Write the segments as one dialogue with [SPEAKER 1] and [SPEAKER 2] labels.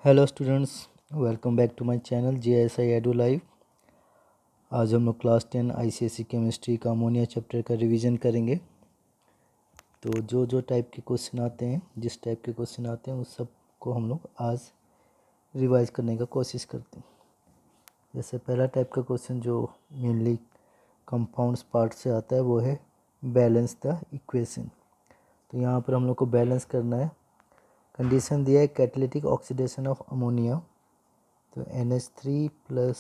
[SPEAKER 1] Hello students, welcome back to my channel JSI Edu live. आज हम लोग class 10 ICSE chemistry का ammonia chapter का रिवीजन करेंगे। तो जो टाइप के क्वेश्चन आते हैं, जिस टाइप के क्वेश्चन आते हैं उस सब को हम लोग आज रिवाइज करने का कोशिश करते हैं। जैसे पहला टाइप का क्वेश्चन जो मेनली कंपाउंड्स पार्ट से आता है वो है बैलेंस द इक्वेशन। तो यहाँ पर हम लोग को बैलेंस करना है। कंडीशन दिया है कैटालिटिक ऑक्सीडेशन ऑफ अमोनिया, तो NH3 प्लस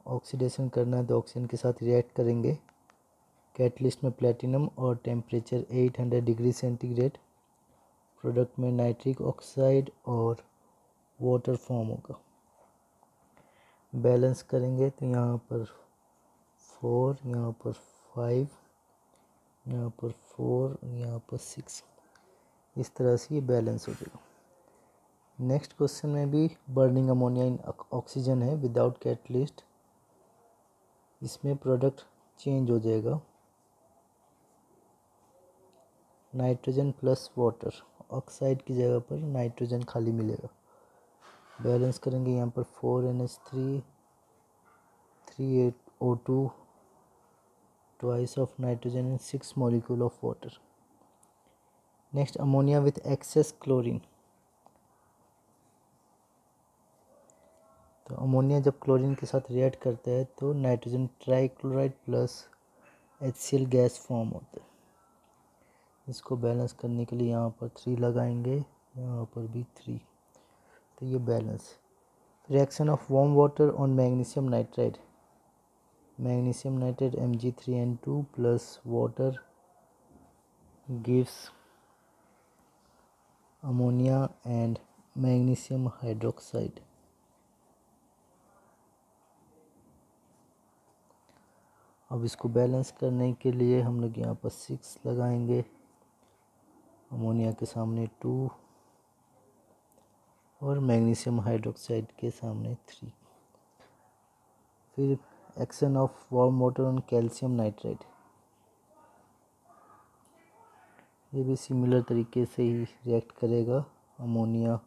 [SPEAKER 1] ऑक्सीडेशन करना है तो ऑक्सीजन के साथ रिएक्ट करेंगे। कैटलिस्ट में प्लेटिनम और टेम्परेचर 800 डिग्री सेंटीग्रेड। प्रोडक्ट में नाइट्रिक ऑक्साइड और वाटर फॉर्म होगा। बैलेंस करेंगे तो यहाँ पर 4, यहाँ पर 5, यहाँ पर 4, यहाँ पर 6, इस तरह से ये बैलेंस हो जाएगा। नेक्स्ट क्वेश्चन में भी बर्निंग अमोनिया इन ऑक्सीजन है विदाउट कैटलिस्ट। इसमें प्रोडक्ट चेंज हो जाएगा, नाइट्रोजन प्लस वाटर, ऑक्साइड की जगह पर नाइट्रोजन खाली मिलेगा। बैलेंस करेंगे यहाँ पर 4NH3, 3O2, twice of nitrogen and 6 molecule of water. Next ammonia with access chlorine. तो अमोनिया जब क्लोरीन के साथ रिएक्ट करता है तो nitrogen trichloride plus HCl gas form होता है। इसको बैलेंस करने के लिए यहाँ पर 3 लगाएंगे, यहाँ पर भी 3, तो ये balance. Reaction of warm water on magnesium nitride. Magnesium nitride Mg3N2 plus water gives ammonia and magnesium hydroxide. अब इसको बैलेंस करने के लिए हम लोग यहाँ पर 6 लगाएंगे, अमोनिया के सामने 2 और मैग्नीशियम हाइड्रोक्साइड के सामने 3। फिर action of warm water on calcium nitride. ये भी सिमिलर तरीके से ही रिएक्ट करेगा, अमोनिया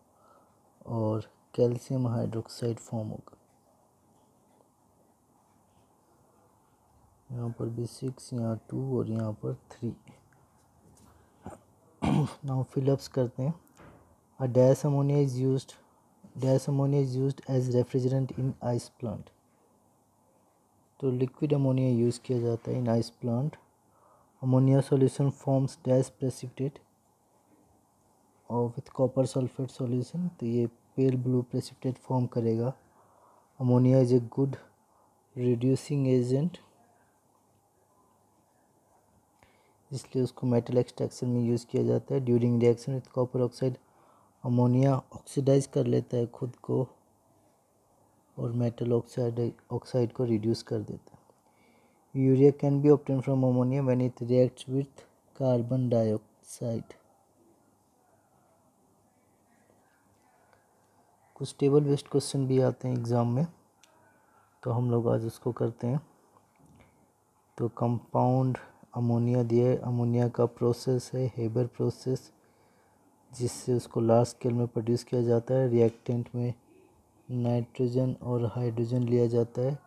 [SPEAKER 1] और कैल्शियम हाइड्रोक्साइड फॉर्म होगा। यहाँ पर भी 6, यहाँ 2 और यहाँ पर 3। नाउ फिलअप्स करते हैं। A dash ammonia is used as refrigerant in ice plant. तो लिक्विड अमोनिया यूज़ किया जाता है in ice plant. Ammonia solution forms dash precipitate और विथ कॉपर सल्फेट सॉल्यूशन, तो ये पेल ब्लू प्रेसिपिटेट फॉर्म करेगा। Ammonia is a good reducing agent, इसलिए उसको मेटल एक्सट्रैक्शन में यूज़ किया जाता है। During reaction with copper oxide ammonia oxidise कर लेता है खुद को और मेटल ऑक्साइड को रिड्यूस कर देता है। Urea can be obtain from ammonia when it reacts with carbon dioxide. कुछ टेबल बेस्ड क्वेश्चन भी आते हैं एग्ज़ाम में, तो हम लोग आज उसको करते हैं। तो कंपाउंड अमोनिया दिए, अमोनिया का प्रोसेस है हेबर प्रोसेस, जिससे उसको लार्ज स्केल में प्रोड्यूस किया जाता है। रिएक्टेंट में नाइट्रोजन और हाइड्रोजन लिया जाता है।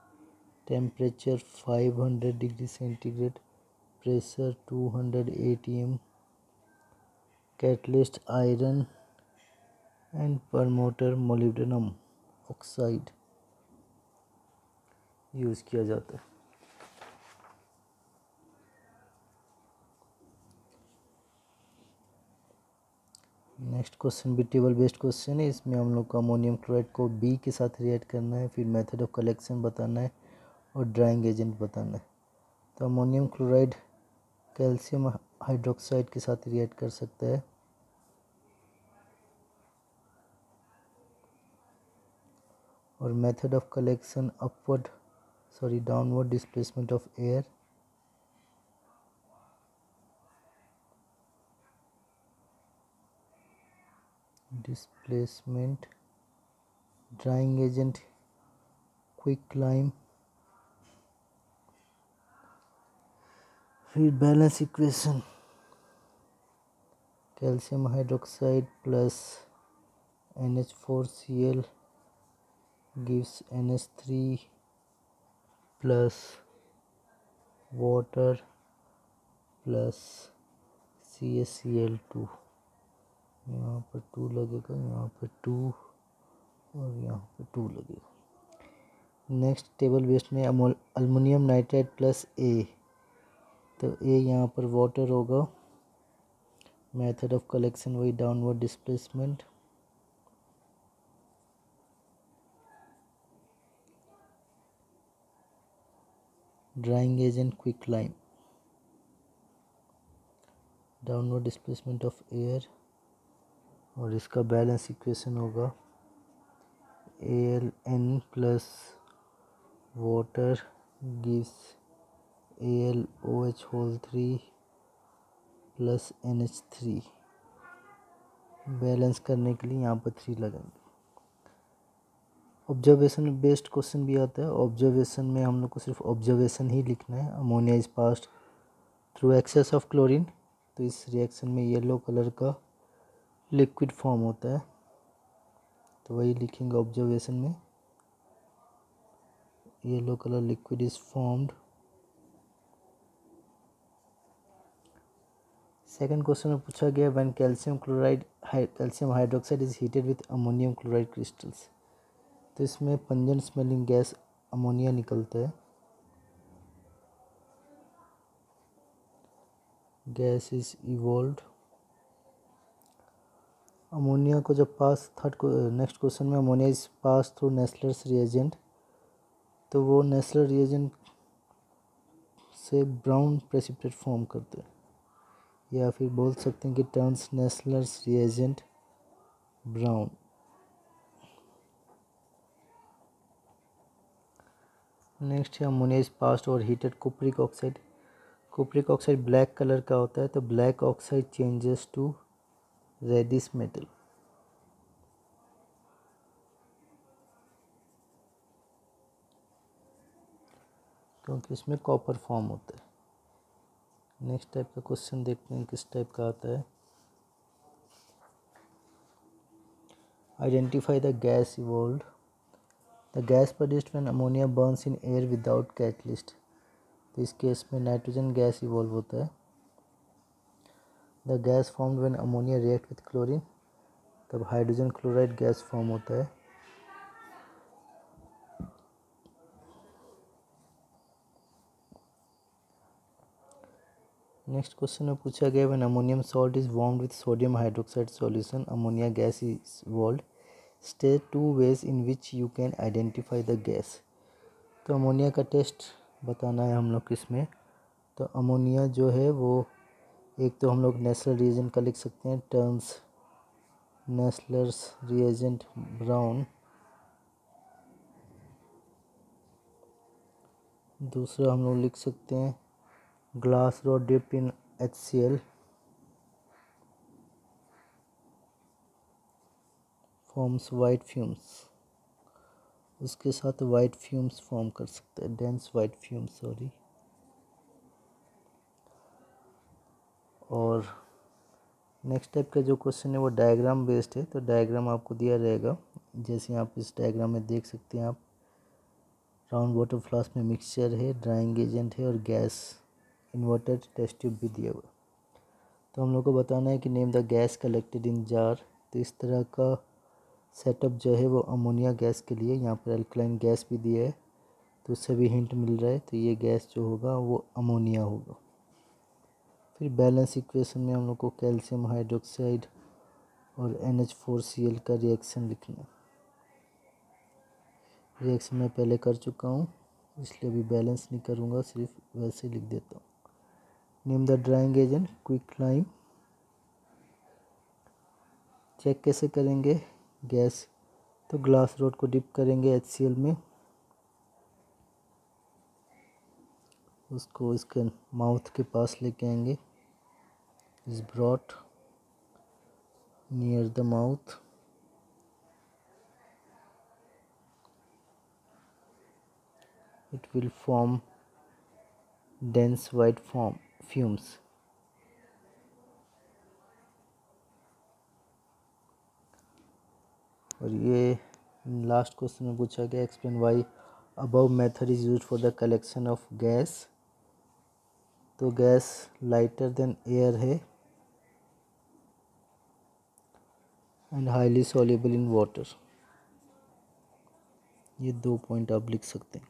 [SPEAKER 1] Temperature 500 degree centigrade, pressure 200 atm, catalyst iron and promoter molybdenum oxide use किया जाता है। नेक्स्ट क्वेश्चन भी टेबल बेस्ड क्वेश्चन है। इसमें हम लोग को अमोनियम क्लोराइड को B के साथ रिएक्ट करना है, फिर मेथड ऑफ कलेक्शन बताना है और ड्राइंग एजेंट बताना है। तो अमोनियम क्लोराइड कैल्शियम हाइड्रोक्साइड के साथ रिएक्ट कर सकता है। और method of collection downward displacement of air, displacement, drying agent quick lime, फिर balance equation calcium hydroxide plus NH4Cl gives NH3 plus water plus CaCl2। यहाँ पर 2 लगेगा, यहाँ पर 2 और यहाँ पर 2 लगेगा। नेक्स्ट टेबल वेस्ट में अल्युमिनियम नाइट्राइड प्लस A, तो A यहाँ पर वाटर होगा। मेथड ऑफ कलेक्शन वही downward displacement. Drying agent quick lime, downward displacement of air, और इसका बैलेंस इक्वेशन होगा AlN plus water gives AlOH whole 3 plus NH3। Balance करने के लिए यहाँ पर 3 लगेंगे। ऑब्जर्वेशन बेस्ड क्वेश्चन भी आता है। ऑब्जर्वेशन में हम लोग को सिर्फ ऑब्जर्वेशन ही लिखना है। Ammonia is passed through excess of chlorine, तो इस रिएक्शन में येलो कलर का लिक्विड फॉर्म होता है, तो वही लिखेंगे ऑब्जर्वेशन में। Yellow colour liquid is formed. Second question में पूछा गया when calcium hydroxide is heated with ammonium chloride crystals, तो इसमें पंजेंट स्मेलिंग गैस अमोनिया निकलता है। Gas is evolved. अमोनिया को जब पास नेक्स्ट क्वेश्चन में ammonia is pass through Nessler's reagent, तो वो नेस्लर रिएजेंट से ब्राउन प्रेसिपिटेट फॉर्म करते हैं, या फिर बोल सकते हैं कि turns Nessler's reagent brown. Next है अमोनिया इज पास्ड और heated cupric oxide. Cupric oxide black colour का होता है, तो black oxide changes to reddish metal. क्योंकि इसमें कॉपर फॉर्म होता है। नेक्स्ट टाइप का क्वेश्चन देखते हैं किस टाइप का आता है। Identify the gas evolved. The gas produced when ammonia Burns in air without catalyst, तो इस केस में नाइट्रोजन गैस इवॉल्व होता है। The gas formed when ammonia react with chlorine, तब हाइड्रोजन क्लोराइड गैस फॉर्म होता है। नेक्स्ट क्वेश्चन में पूछा गया when ammonium salt is warmed with sodium hydroxide solution, ammonia gas is evolved. State 2 ways in which you can identify the gas, तो ammonia का test बताना है हम लोग इसमें। तो अमोनिया जो है वो एक तो हम लोग नेस्लर रिएजेंट का लिख सकते हैं, टर्न्स नेस्लर्स रिएजेंट ब्राउन। दूसरा हम लोग लिख सकते हैं glass rod dipped in HCl forms white fumes. उसके साथ वाइट फ्यूम्स फॉर्म कर सकते हैं, डेंस वाइट फ्यूम्स, सॉरी। और नेक्स्ट टाइप का जो क्वेश्चन है वो डायग्राम बेस्ड है, तो डायग्राम आपको दिया रहेगा। जैसे आप इस डायग्राम में देख सकते हैं, आप राउंड वाटर फ्लास्क में मिक्सचर है, ड्राइंग एजेंट है और गैस इन्वर्टेड टेस्ट ट्यूब भी दिया हुआ। तो हम लोग को बताना है कि name the gas collected in jar. तो इस तरह का सेटअप जो है वो अमोनिया गैस के लिए, यहाँ पर अल्कलाइन गैस भी दिया है, तो उससे भी हिंट मिल रहा है। तो ये गैस जो होगा वो अमोनिया होगा। फिर बैलेंस इक्वेशन में हम लोग को कैल्शियम हाइड्रोक्साइड और NH4Cl का रिएक्शन लिखना है। रिएक्शन मैं पहले कर चुका हूँ, इसलिए अभी बैलेंस नहीं करूँगा, सिर्फ वैसे लिख देता हूँ। Name the drying agent quick lime. Check कैसे करेंगे गैस, तो ग्लास रॉड को डिप करेंगे HCl में, उसको इसके माउथ के पास लेके आएंगे, is brought near the mouth. It will form dense white fumes. और ये लास्ट क्वेश्चन में पूछा गया explain why above method is used for the collection of gas. तो गैस लाइटर देन एयर है and highly soluble in water. ये 2 point आप लिख सकते हैं।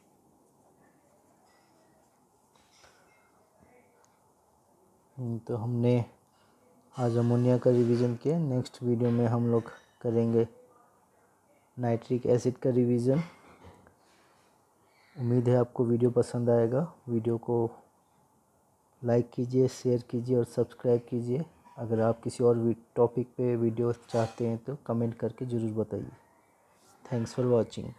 [SPEAKER 1] तो हमने आज अमोनिया का रिवीजन किया। नेक्स्ट वीडियो में हम लोग करेंगे नाइट्रिक एसिड का रिवीजन। उम्मीद है आपको वीडियो पसंद आएगा। वीडियो को लाइक कीजिए, शेयर कीजिए और सब्सक्राइब कीजिए। अगर आप किसी और टॉपिक पे वीडियो चाहते हैं तो कमेंट करके ज़रूर बताइए। Thanks for watching.